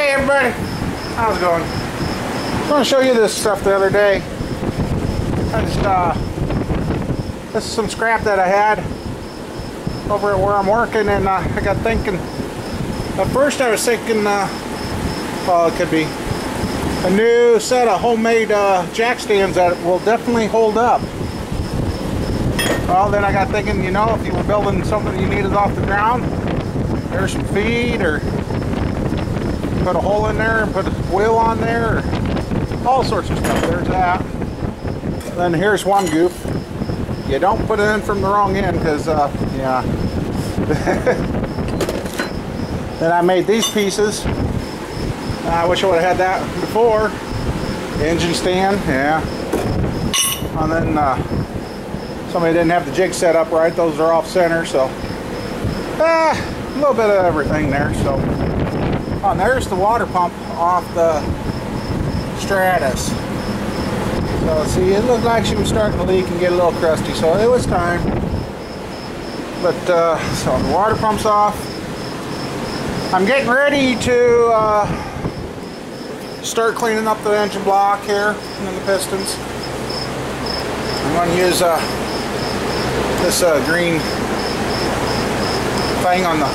Hey everybody, how's it going? I'm going to show you this stuff the other day. This is some scrap that I had over at where I'm working, and I got thinking. At first I was thinking, well, it could be a new set of homemade jack stands that will definitely hold up. Well, then I got thinking, you know, if you were building something you needed off the ground, there's some feed, or put a hole in there and put a wheel on there, or all sorts of stuff. There's that. Then here's one goof. You don't put it in from the wrong end, because yeah. Then I made these pieces. I wish I would have had that before. Engine stand, yeah. And then somebody didn't have the jig set up right. Those are off center, so a little bit of everything there. So, oh, and there's the water pump off the Stratus. So see, it looked like she was starting to leak and get a little crusty, so it was time. But so the water pump's off. I'm getting ready to start cleaning up the engine block here and the pistons. I'm going to use this green thing on the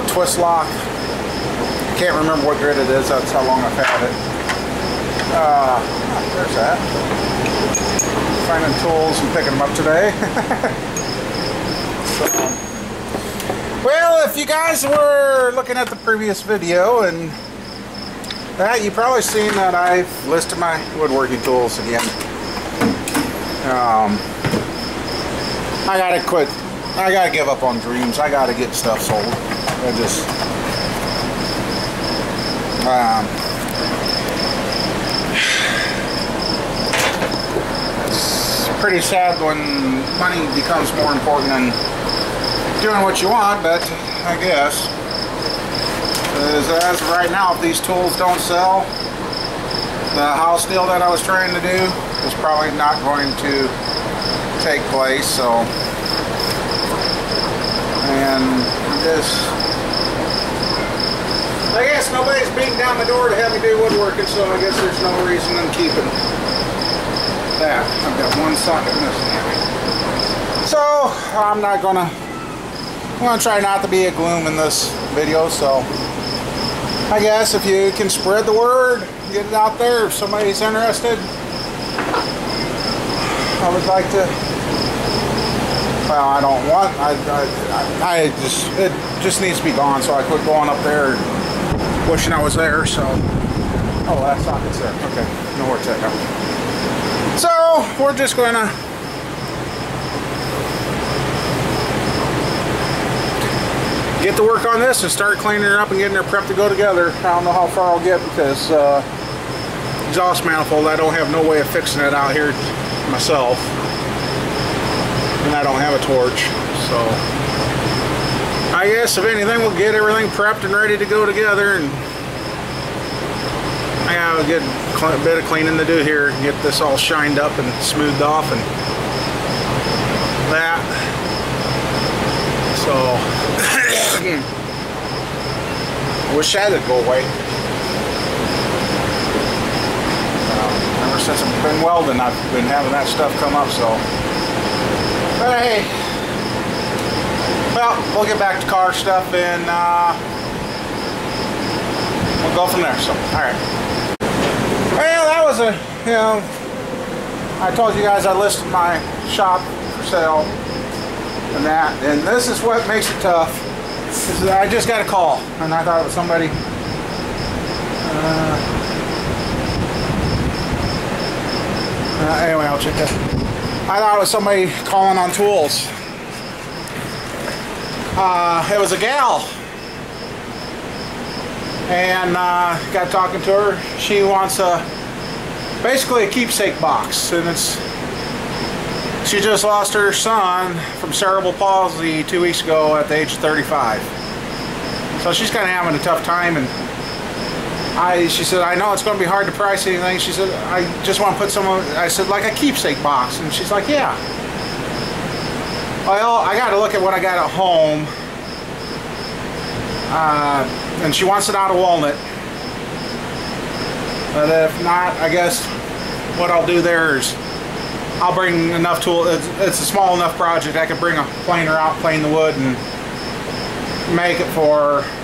twist lock. I can't remember what grit it is. That's how long I've had it. There's that. Finding tools and picking them up today. So, well, if you guys were looking at the previous video and that, you probably seen that I've listed my woodworking tools again. I gotta quit. I gotta give up on dreams. I gotta get stuff sold. I just it's pretty sad when money becomes more important than doing what you want, but I guess as of right now, if these tools don't sell, the house deal that I was trying to do is probably not going to take place. So, and I guess nobody's beating down the door to have me do woodworking, so I guess there's no reason in keeping that. I've got one socket missing. So I'm going to try not to be a gloom in this video, so I guess if you can spread the word, get it out there, if somebody's interested, I would like to, well, I don't want, it just needs to be gone, so I quit going up there and wishing I was there. So, oh, that socket's there, okay, know where it's at now. So, we're just going to get to work on this and start cleaning her up and getting her prepped to go together. I don't know how far I'll get because exhaust manifold, I don't have no way of fixing it out here myself, and I don't have a torch. So I guess if anything, we'll get everything prepped and ready to go together, and I have a good bit of cleaning to do here, get this all shined up and smoothed off and that. So I wish that would go away. Ever since I've been welding, I've been having that stuff come up, so. But hey, well, we'll get back to car stuff and we'll go from there. So, alright. Well, that was I told you guys I listed my shop for sale and that, and this is what makes it tough. Is that I just got a call, and I thought it was somebody. Anyway, I'll check that. I thought it was somebody calling on tools. It was a gal, and got talking to her. She wants basically a keepsake box, and she just lost her son from cerebral palsy 2 weeks ago at the age of 35. So she's kind of having a tough time, and she said, I know it's going to be hard to price anything. She said, I just want to put I said, like a keepsake box. And she's like, yeah. Well, I got to look at what I got at home and she wants it out of walnut. But if not, I guess what I'll do there is I'll bring enough tool. It's a small enough project I could bring a planer out, plane the wood, and make it for her.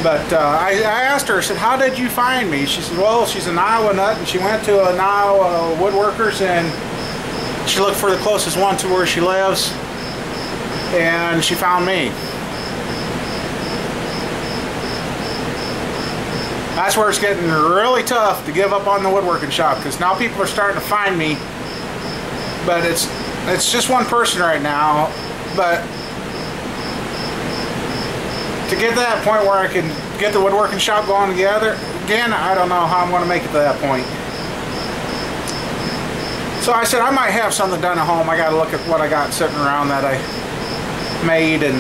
But I asked her, I said, how did you find me? She said, well, she's an Iowa nut, and she went to an Iowa woodworkers, and she looked for the closest one to where she lives, and she found me. That's where it's getting really tough to give up on the woodworking shop, because now people are starting to find me, but it's just one person right now. But to get to that point where I can get the woodworking shop going together again, I don't know how I'm going to make it to that point. So I said I might have something done at home. I got to look at what I got sitting around that I made, and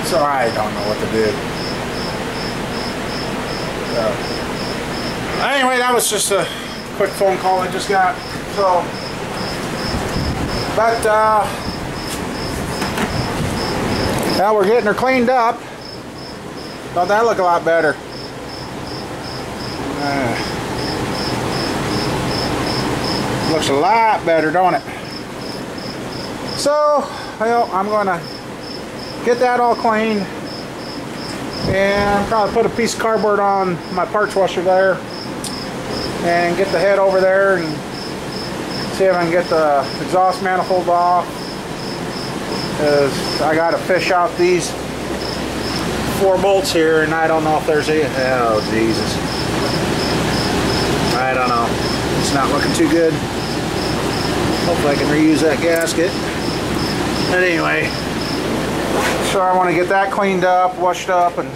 so I don't know what to do. So, anyway, that was just a quick phone call I just got. So, but now we're getting her cleaned up. Don't that look a lot better? Looks a lot better, don't it? So, well, I'm gonna get that all cleaned and probably put a piece of cardboard on my parts washer there and get the head over there and see if I can get the exhaust manifold off, because I got to fish out these 4 bolts here, and I don't know if there's a, oh Jesus, I don't know, it's not looking too good. Hopefully I can reuse that gasket. But anyway, so I want to get that cleaned up, washed up, and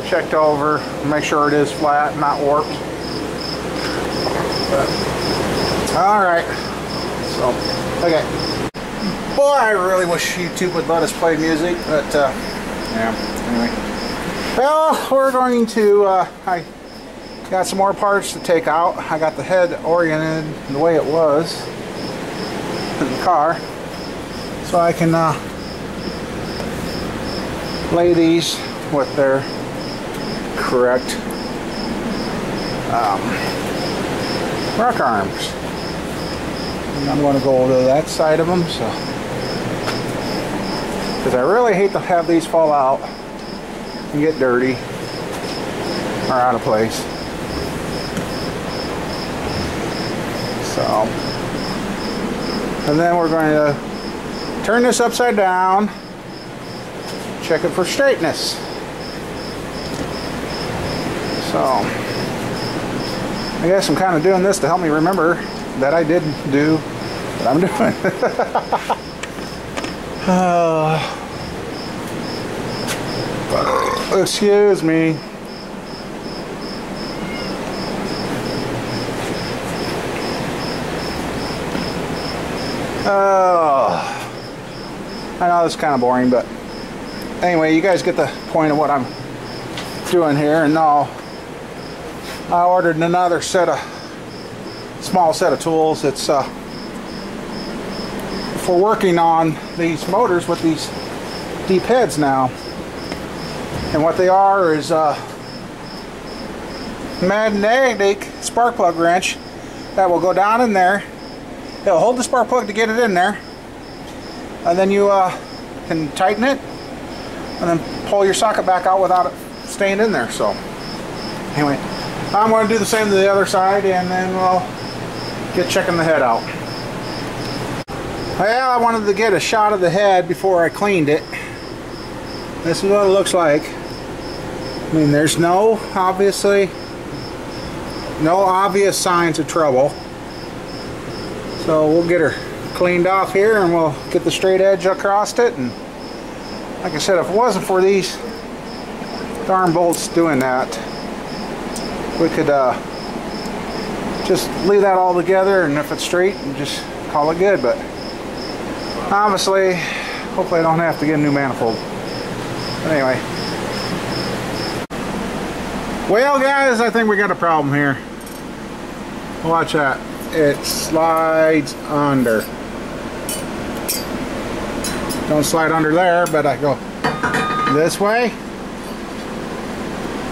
checked over, make sure it is flat, not warped. But alright, so, okay. Boy, I really wish YouTube would let us play music, but, yeah, anyway. Well, we're going to, I got some more parts to take out. I got the head oriented the way it was in the car, so I can, lay these with their correct, rock arms. I'm going to go to that side of them, so, because I really hate to have these fall out and get dirty or out of place. So, and then we're going to turn this upside down, check it for straightness. So, I guess I'm kind of doing this to help me remember that I did do what I'm doing. Excuse me. I know it's kind of boring, but anyway, you guys get the point of what I'm doing here. And now I ordered another small set of tools. It's for working on these motors with these deep heads now. And what they are is magnetic spark plug wrench that will go down in there. It'll hold the spark plug to get it in there, and then you can tighten it and then pull your socket back out without it staying in there. So anyway, I'm going to do the same to the other side, and then we'll get checking the head out. Well, I wanted to get a shot of the head before I cleaned it. This is what it looks like. I mean, there's no obvious signs of trouble. So we'll get her cleaned off here, and we'll get the straight edge across it. And like I said, if it wasn't for these darn bolts doing that, we could just leave that all together, and if it's straight, just call it good. But obviously, hopefully I don't have to get a new manifold. But anyway, well guys, I think we got a problem here. Watch that. It slides under. Don't slide under there, but I go this way.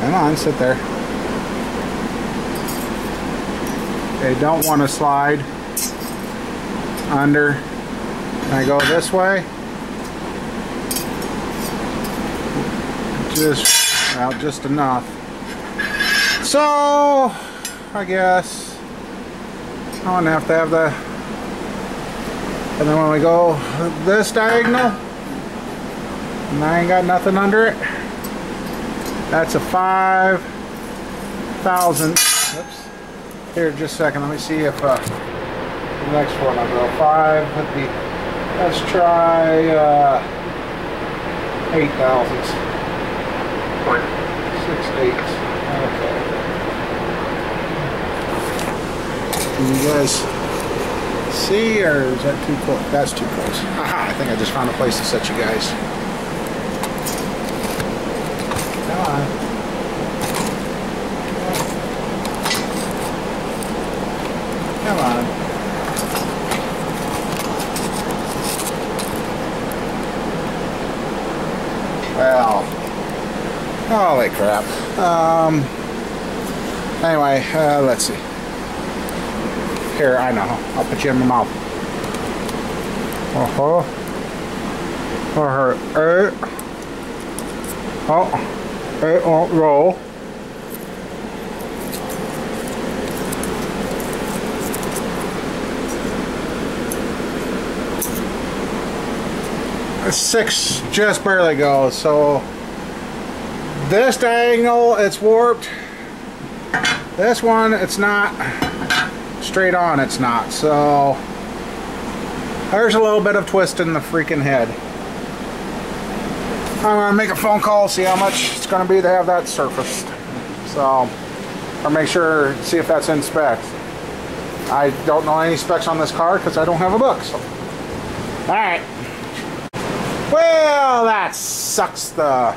Come on, sit there. They don't want to slide under. I go this way. Just enough. So I guess I'm gonna have to have the, and then when we go this diagonal, and I ain't got nothing under it, that's a 5,000. Oops. Here, just a second. Let me see if the next one I'll go 5. Let's try 8,000s. 6 8s. Okay. Can you guys see, or is that too close? That's too close. Haha, I think I just found a place to set you guys. Come on. Come on. Well, holy crap. Anyway, let's see. Here, I know. I'll put you in my mouth. It won't roll. A 6 just barely goes. So this diagonal, it's warped. This one, it's not. Straight on, it's not. So there's a little bit of twist in the freaking head. I'm gonna make a phone call, see how much it's gonna be to have that surfaced. So, or make sure, see if that's in specs. I don't know any specs on this car because I don't have a book. So, all right. Well, that sucks. I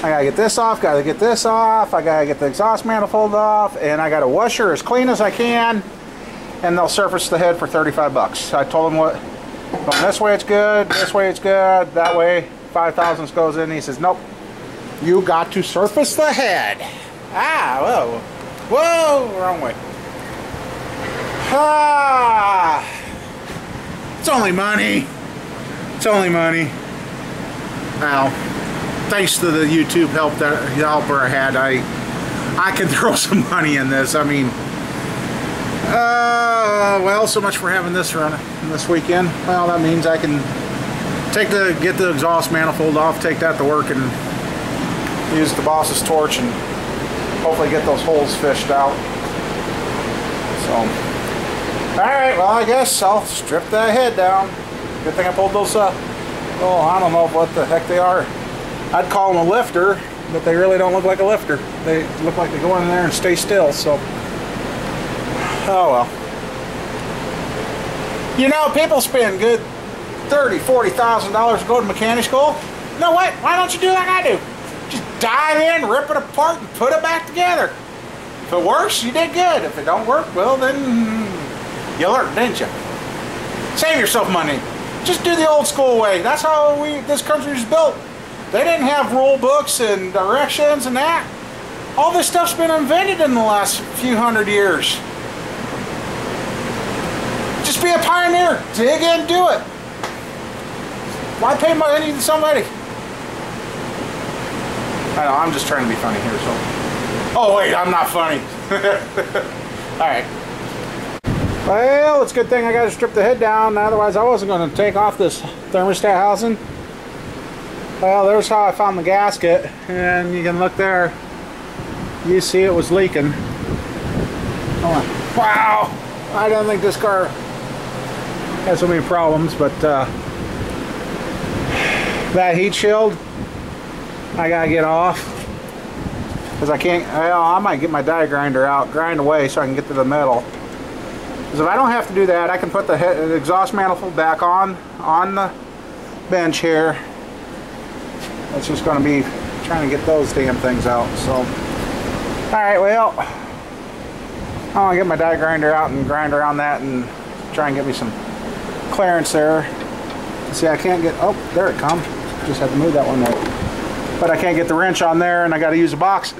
gotta get this off, gotta get this off, I gotta get the exhaust manifold off, and I gotta wash her as clean as I can, and they'll surface the head for 35 bucks. I told them what, this way it's good, this way it's good, that way 5,000 goes in. He says, nope, you got to surface the head. Ah, whoa, whoa, wrong way. Ah, it's only money. It's only money. Now, thanks to the YouTube helper I had, I can throw some money in this. I mean, well, so much for having this run this weekend. Well, that means I can get the exhaust manifold off, take that to work, and use the boss's torch and hopefully get those holes fished out. So, all right. Well, I guess I'll strip that head down. Good thing I pulled those. I don't know what the heck they are. I'd call them a lifter, but they really don't look like a lifter. They look like they go in there and stay still, so. Oh well. You know, people spend good $30,000, $40,000 to go to mechanic school. You know what? Why don't you do like I do? Just dive in, rip it apart, and put it back together. If it works, you did good. If it don't work, well then, you learned, didn't you? Save yourself money. Just do the old school way. That's how this country was built. They didn't have rule books and directions and that. All this stuff's been invented in the last few hundred years. Just be a pioneer. Dig in, do it. Why pay money to somebody? I know, I'm just trying to be funny here, so. Oh wait, I'm not funny. Alright. Well, it's a good thing I got to strip the head down, otherwise I wasn't going to take off this thermostat housing. Well, there's how I found the gasket, and you can look there. You see it was leaking. Oh, wow! I don't think this car has so many problems, but that heat shield I gotta get off, because I can't. I might get my die grinder out, grind away so I can get to the metal. Because if I don't have to do that, I can put the exhaust manifold back on the bench here. It's just going to be trying to get those damn things out. So, all right, well, I'll get my die grinder out and grind around that and try and get me some clearance there. See, I can't get, oh, there it comes. Just had to move that one there. But I can't get the wrench on there, and I got to use a box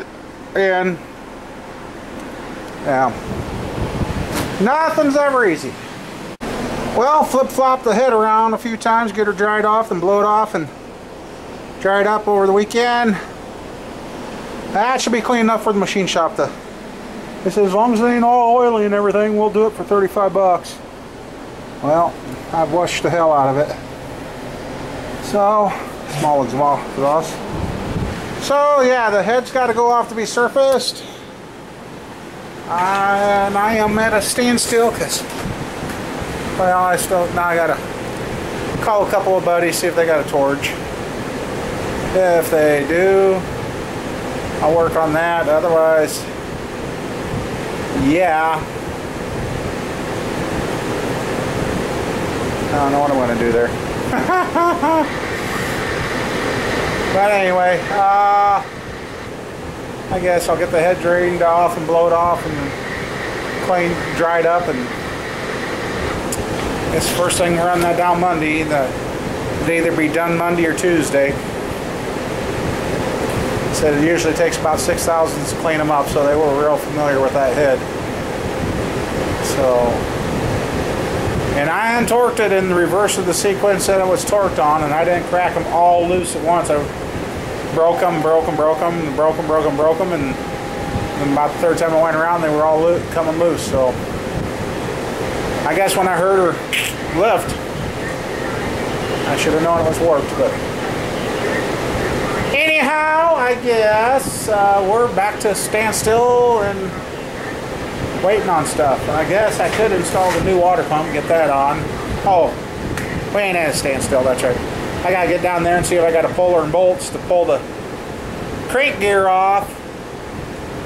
in. Yeah. Nothing's ever easy. Well, flip-flop the head around a few times, get her dried off and blow it off and dry it up over the weekend. That should be clean enough for the machine shop to. They said as long as it ain't all oily and everything, we'll do it for 35 bucks. Well, I've washed the hell out of it. So, small exhaust. So yeah, the head's got to go off to be surfaced. And I am at a standstill because, well, now I gotta call a couple of buddies, see if they got a torch. If they do, I'll work on that. Otherwise, yeah, I don't know what I'm going to do there. But anyway, I guess I'll get the head drained off and blow it off and clean, dried up, and it's first thing we're running that down Monday. It'd either be done Monday or Tuesday. Said it usually takes about 6 thousandths to clean them up, so they were real familiar with that head. So, and I untorqued it in the reverse of the sequence that it was torqued on, and I didn't crack them all loose at once. I broke them, and then about the third time I went around, they were all coming loose. So, I guess when I heard her lift, I should have known it was warped, but anyhow, I guess we're back to standstill and waiting on stuff. I guess I could install the new water pump, get that on. Oh, we ain't at a standstill, that's right. I gotta get down there and see if I got a puller and bolts to pull the crank gear off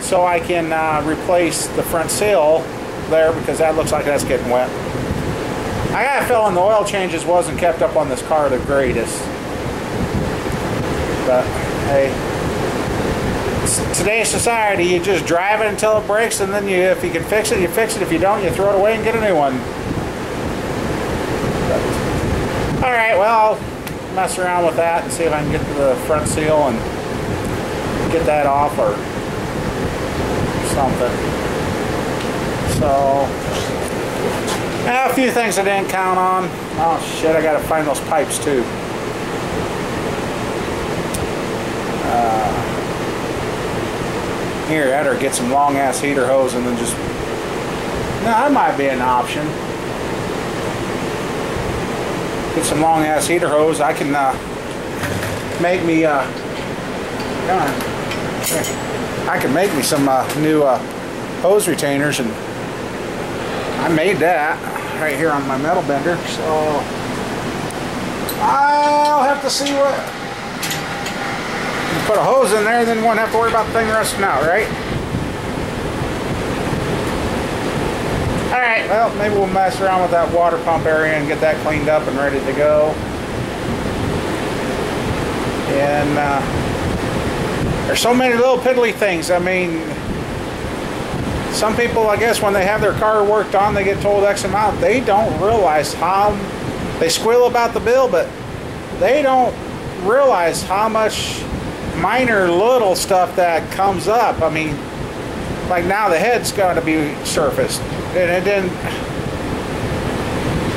so I can replace the front seal there, because that looks like that's getting wet. I got a feeling the oil changes wasn't kept up on this car the greatest. But hey, today's society, you just drive it until it breaks, and then if you can fix it, you fix it. If you don't, you throw it away and get a new one. All right, well, I'll mess around with that and see if I can get to the front seal and get that off or something. So, a few things I didn't count on. Oh shit, I gotta find those pipes too. Here, I'd better get some long ass heater hose and then just. No, that might be an option. Get some long ass heater hose. I can make me. I can make me some new hose retainers, and I made that right here on my metal bender. So I'll have to see what. Put a hose in there, then won't have to worry about the thing rusting out, right? Alright, well, maybe we'll mess around with that water pump area and get that cleaned up and ready to go. And there's so many little piddly things. I mean, some people, I guess, when they have their car worked on, they get told X amount. They don't realize how, they squeal about the bill, but they don't realize how much minor little stuff that comes up. I mean, like now the head's got to be surfaced, and it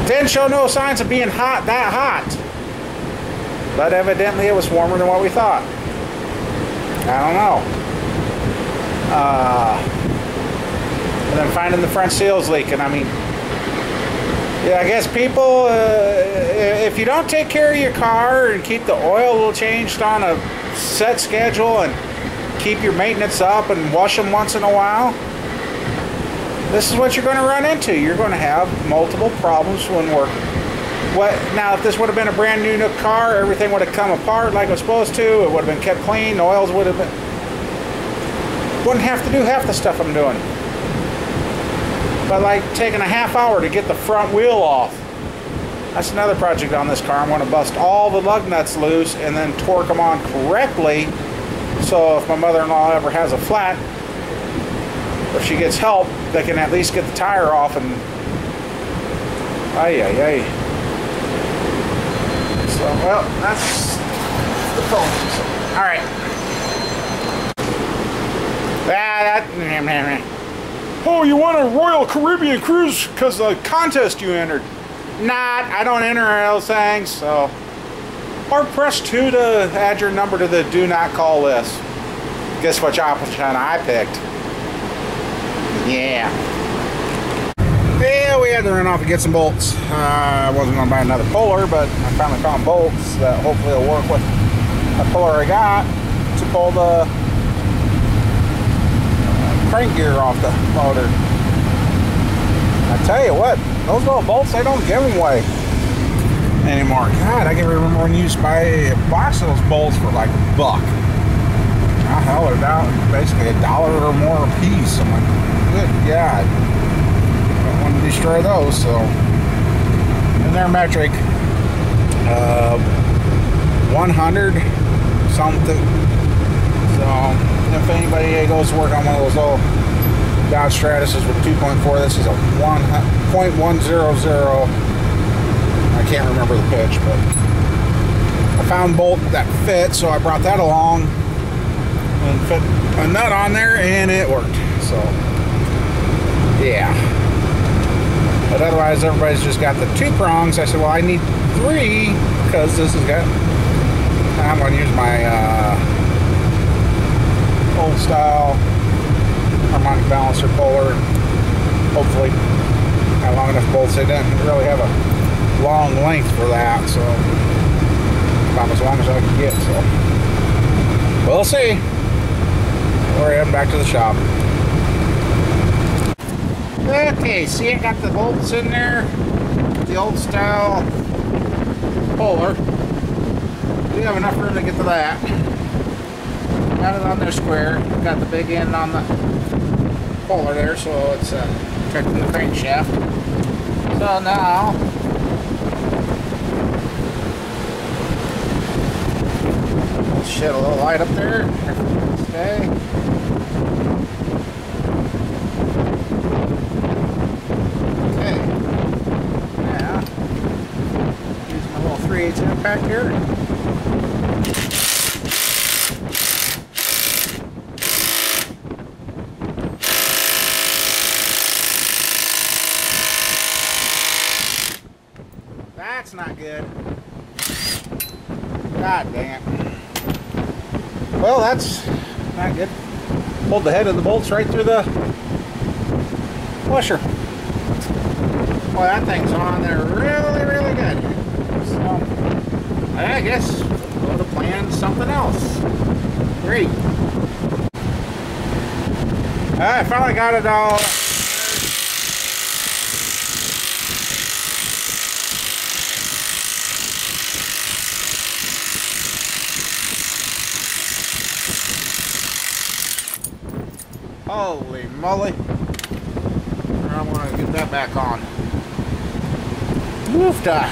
didn't show no signs of being that hot, but evidently it was warmer than what we thought. I don't know. And then finding the front seals leaking. I mean, yeah, I guess people, if you don't take care of your car and keep the oil changed on a set schedule and keep your maintenance up and wash them once in a while, this is what you're going to run into. You're going to have multiple problems when working. Now, if this would have been a brand new car, everything would have come apart like it was supposed to. It would have been kept clean. The oils would have been. Wouldn't have to do half the stuff I'm doing. But like taking a half hour to get the front wheel off. That's another project on this car. I'm going to bust all the lug nuts loose and then torque them on correctly, so if my mother-in-law ever has a flat, if she gets help, they can at least get the tire off and ay. So, well, that's the phone. All right. Oh, you won a Royal Caribbean cruise because of the contest you entered. Not, I don't enter those things, so. Or press 2 to add your number to the do not call list. Guess which option I picked. Yeah. Yeah, we had to run off and get some bolts. I wasn't going to buy another puller, but I finally found bolts that hopefully will work with the puller I got to pull the crank gear off the motor. I tell you what, those little bolts, they don't give them away anymore. God, I can remember when you used to buy a box of those bolts for like $1. Now, hell, they're down basically $1 or more a piece. I'm like, good God. I don't want to destroy those, so. And they're metric. 100 something. So, if anybody goes to work on one of those little Dodge Stratuses with 2.4, this is a 1.100. I can't remember the pitch, but I found a bolt that fit, so I brought that along and fit a nut on there, and it worked. So, yeah. But otherwise, everybody's just got the 2 prongs. I said, well, I need 3 because this has got. I'm going to use my old style harmonic balancer puller. Hopefully, got long enough bolts. They didn't really have a long length for that, so about as long as I can get. So we'll see. We're heading back to the shop. Okay, see, I got the bolts in there, the old style puller. We have enough room to get to that. Got it on there square. Got the big end on the puller there, so it's protecting the crankshaft. So now, we'll shed a little light up there. Okay. Now, use my little 3/8 impact here. That's not good. God dang it. Well, that's not good. Pulled the head of the bolts right through the washer. Well, that thing's on there really, really good. So, I guess we'll go to plan something else. Great. I finally got it all. Holy moly. I want to get that back on. Woofda.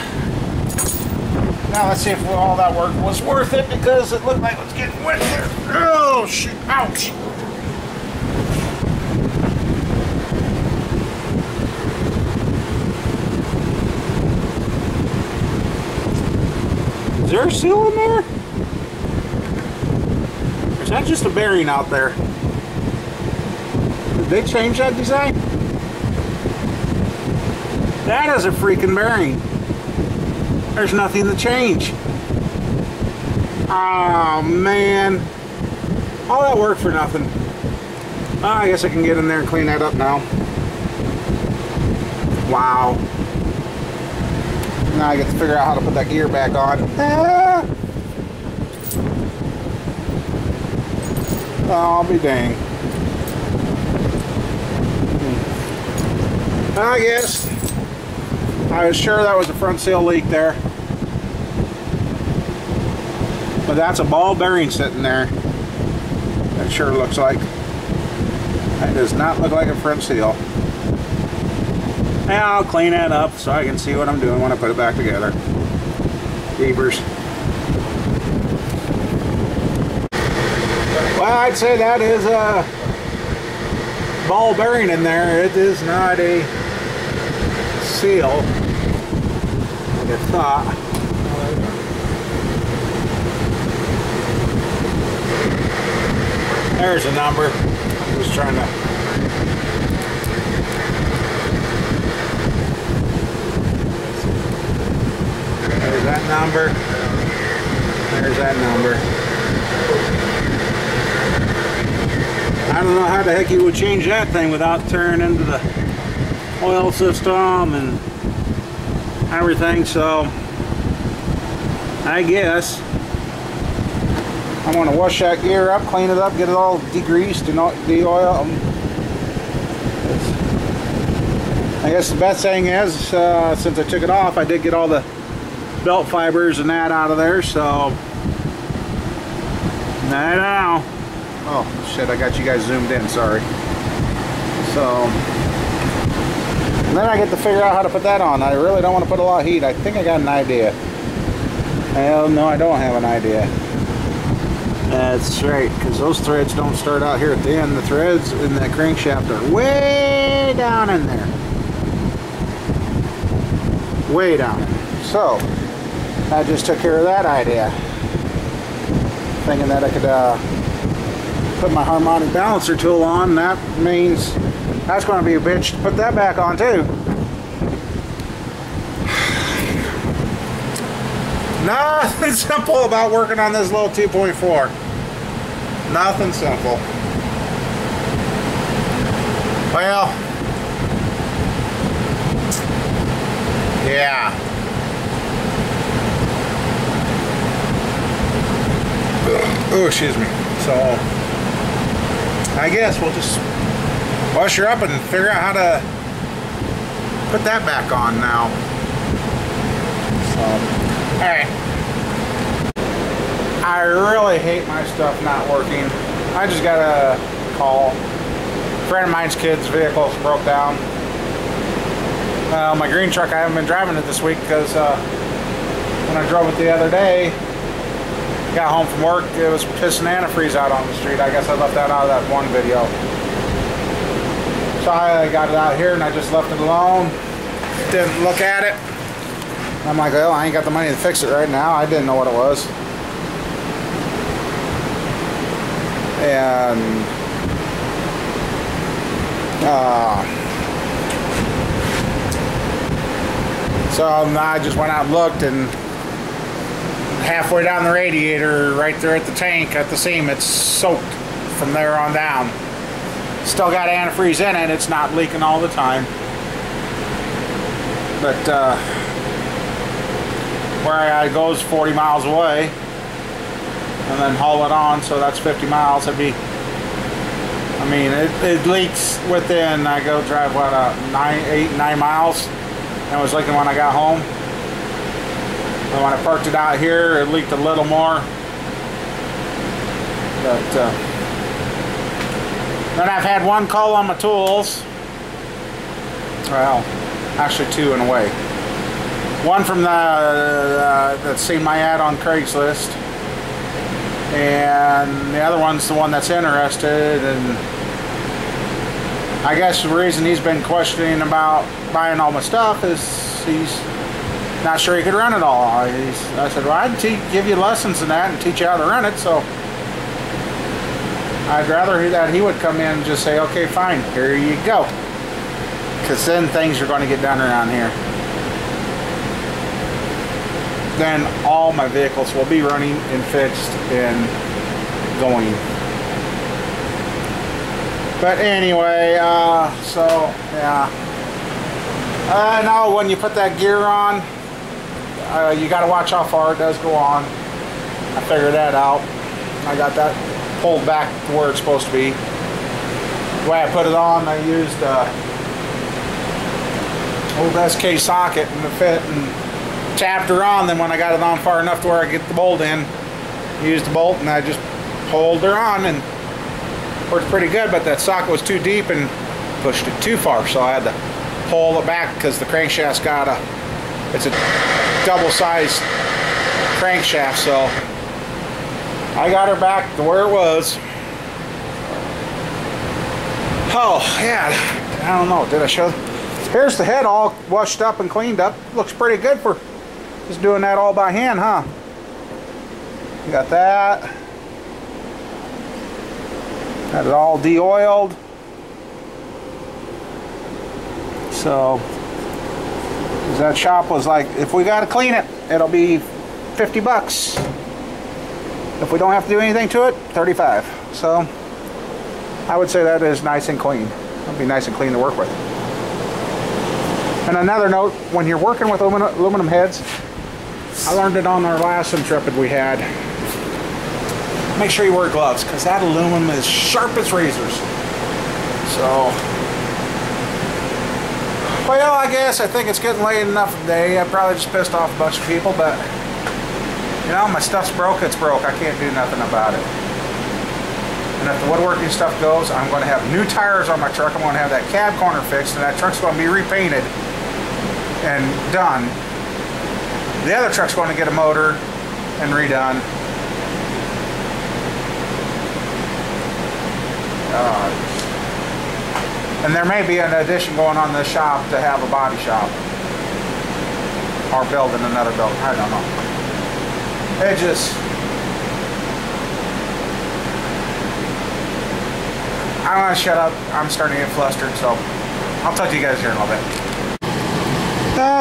Now let's see if all that work was worth it, because it looked like it was getting wet there. Oh, shoot. Ouch. Is there a seal in there? Or is that just a bearing out there? Did they change that design? That is a freaking bearing. There's nothing to change. Oh man. All that work for nothing. Oh, I guess I can get in there and clean that up now. Wow. Now I get to figure out how to put that gear back on. Ah. Oh, I'll be dang. I guess I was sure that was a front seal leak there, but that's a ball bearing sitting there. That sure looks like. That does not look like a front seal. Now I'll clean that up so I can see what I'm doing when I put it back together. Beavers. Well, I'd say that is ball bearing in there. It is not a seal, like I thought. There's a number. I'm just trying to. There's that number. There's that number. I don't know how the heck you would change that thing without tearing into the oil system and everything, so I guess I want to wash that gear up, clean it up, get it all degreased and de-oil. I guess the best thing is, since I took it off, I did get all the belt fibers and that out of there, so I don't know. Oh shit, I got you guys zoomed in, sorry. So then I get to figure out how to put that on. I really don't want to put a lot of heat. I think I got an idea. Hell no, I don't have an idea. That's right, because those threads don't start out here at the end. The threads in that crankshaft are way down in there. Way down. So I just took care of that idea, thinking that I could put my harmonic balancer tool on. That means that's going to be a bitch to put that back on too. Nothing simple about working on this little 2.4. Nothing simple. Well, yeah. Oh, excuse me. So I guess we'll just wash her up and figure out how to put that back on now. So, alright. I really hate my stuff not working. I just got a call. A friend of mine's kid's vehicle broke down. My green truck, I haven't been driving it this week because when I drove it the other day, got home from work, it was pissing antifreeze out on the street. I guess I left that out of that one video. So I got it out here and I just left it alone. Didn't look at it. I'm like, well, I ain't got the money to fix it right now. I didn't know what it was. And so I just went out and looked, and halfway down the radiator, right there at the tank, at the seam, it's soaked from there on down. Still got antifreeze in it. It's not leaking all the time. But where it goes 40 miles away and then haul it on, so that's 50 miles. It'd be, I mean, it leaks within, I go drive what, 9 miles, and it was leaking when I got home. And when I parked it out here, it leaked a little more. But then I've had one call on my tools. Well, actually two in a way. One from that's seen my ad on Craigslist, and the other one's the one that's interested. And I guess the reason he's been questioning about buying all my stuff is he's not sure he could run it all. I said, well, I'd give you lessons in that and teach you how to run it. So I'd rather that he would come in and just say, okay, fine, here you go. Because then things are going to get done around here. Then all my vehicles will be running and fixed and going. But anyway, so yeah. Now when you put that gear on, you got to watch how far it does go on. I figured that out. I got that pulled back to where it's supposed to be. The way I put it on, I used old SK socket and the fit and tapped her on. Then when I got it on far enough to where I get the bolt in, used the bolt and I just pulled her on, and worked pretty good. But that socket was too deep and pushed it too far, so I had to pull it back because the crankshaft's got it's a double-sized crankshaft, so I got her back to where it was. Oh, yeah. I don't know. Did I show? Here's the head all washed up and cleaned up. Looks pretty good for just doing that all by hand, huh? You got that. Got it all de-oiled. So, that shop was like, if we got to clean it, it'll be 50 bucks. If we don't have to do anything to it, 35. So, I would say that is nice and clean. It'll be nice and clean to work with. And another note, when you're working with aluminum heads, I learned it on our last strpped we had. Make sure you wear gloves, because that aluminum is sharp as razors. So, well, I guess I think it's getting late enough today. I probably just pissed off a bunch of people, but you know, my stuff's broke, it's broke. I can't do nothing about it. And if the woodworking stuff goes, I'm going to have new tires on my truck. I'm going to have that cab corner fixed, and that truck's going to be repainted and done. The other truck's going to get a motor and redone. And there may be an addition going on this shop to have a body shop. Or building another building. I don't know. It just... I want to shut up. I'm starting to get flustered, so I'll talk to you guys here in a little bit.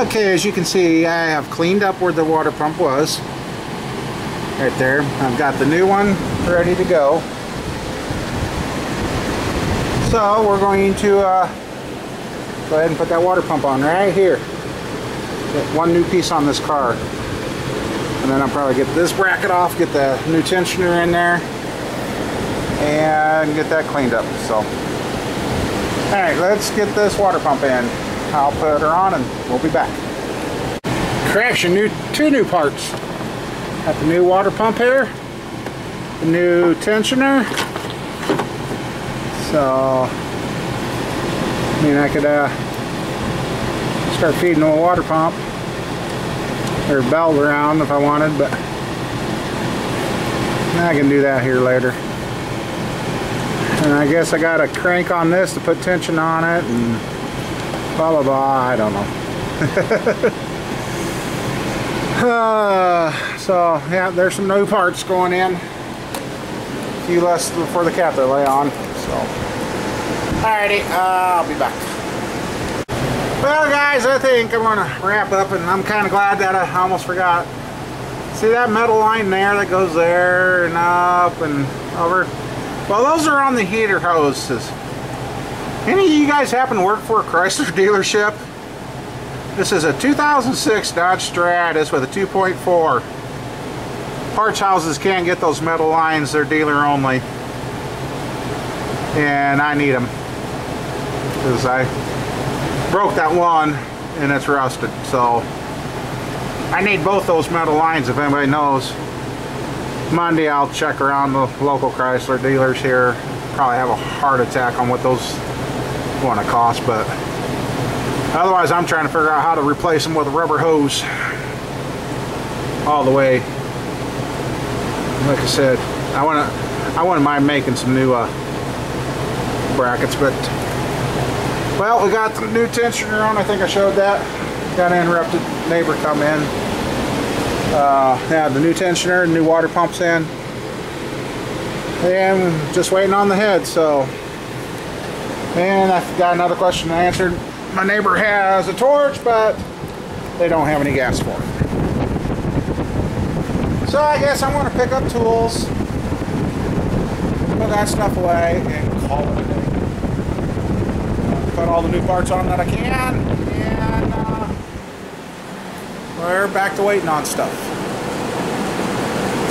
Okay, as you can see, I have cleaned up where the water pump was. Right there. I've got the new one ready to go. So we're going to go ahead and put that water pump on right here. Get one new piece on this car. And then I'll probably get this bracket off, get the new tensioner in there, and get that cleaned up. So, alright, let's get this water pump in. I'll put her on and we'll be back. Crashing two new parts. Got the new water pump here, the new tensioner. So, I mean, I could start feeding the water pump or belt around if I wanted, but I can do that here later. And I guess I got a crank on this to put tension on it and blah blah blah, I don't know. So yeah, there's some new parts going in. A few less for the cat to lay on. So alrighty, I'll be back. Well guys, I think I'm gonna wrap up, and I'm kinda glad that I almost forgot. See that metal line there that goes there and up and over? Well, those are on the heater hoses. Any of you guys happen to work for a Chrysler dealership? This is a 2006 Dodge Stratus with a 2.4. Parts houses can't get those metal lines, they're dealer only. And I need them. Because I broke that one and it's rusted. So I need both those metal lines if anybody knows. Monday I'll check around the local Chrysler dealers here. Probably have a heart attack on what those want to cost, but otherwise I'm trying to figure out how to replace them with a rubber hose all the way. Like I said, I wouldn't mind making some new brackets, but well, we got the new tensioner on. I think I showed that. Got an interrupted neighbor come in. Yeah, the new tensioner, new water pumps in, and just waiting on the head. So, and I got another question answered. My neighbor has a torch, but they don't have any gas for it. So I guess I'm going to pick up tools, put that stuff away, and call it a day. Put all the new parts on that I can, and we're back to waiting on stuff.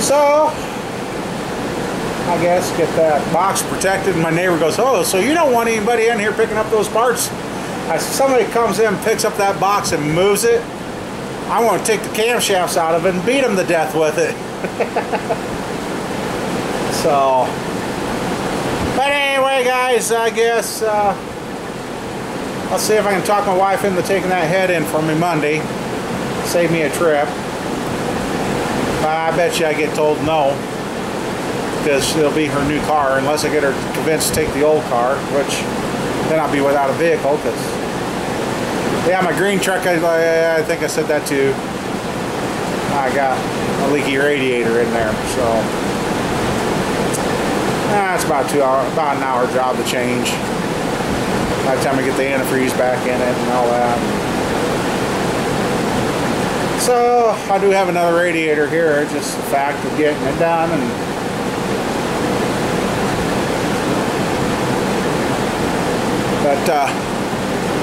So I guess get that box protected. And my neighbor goes, "Oh, so you don't want anybody in here picking up those parts?" Somebody comes in, picks up that box and moves it. I want to take the camshafts out of it and beat them to death with it. So, but anyway, guys, I guess I'll see if I can talk my wife into taking that head in for me Monday. Save me a trip. I bet you I get told no. because it'll be her new car unless I get her convinced to take the old car, which then I'll be without a vehicle. Because yeah, my green truck, I think I said that too. I got a leaky radiator in there, so it's about an hour job to change. By the time I get the antifreeze back in it and all that. So I do have another radiator here. It's just the fact of getting it done. And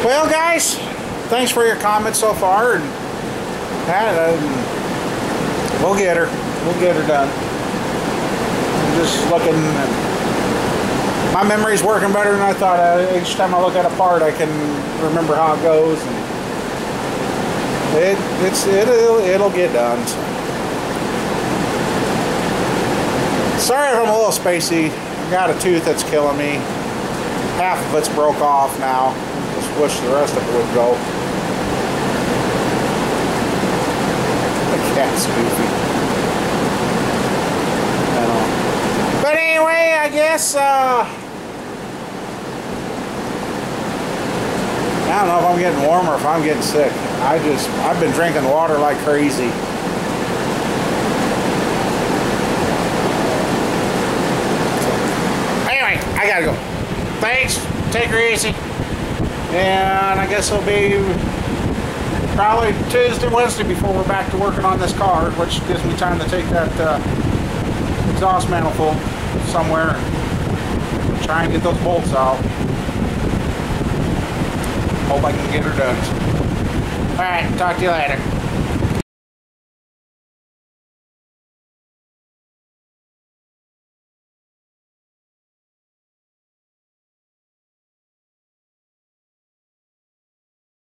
well, guys, thanks for your comments so far, and we'll get her. We'll get her done. I'm just looking. My memory's working better than I thought. Each time I look at a part, I can remember how it goes, and it'll get done. So. Sorry if I'm a little spacey. I got a tooth that's killing me. Half of it's broke off now. Just wish the rest of it would go. The cat's goofy. I don't know. But anyway, I guess I don't know if I'm getting warm or if I'm getting sick. I've been drinking water like crazy. Anyway, I gotta go. Thanks. Take her easy. And I guess it'll be probably Tuesday, Wednesday before we're back to working on this car, which gives me time to take that exhaust manifold somewhere and try and get those bolts out. Hope I can get her done. Alright, talk to you later.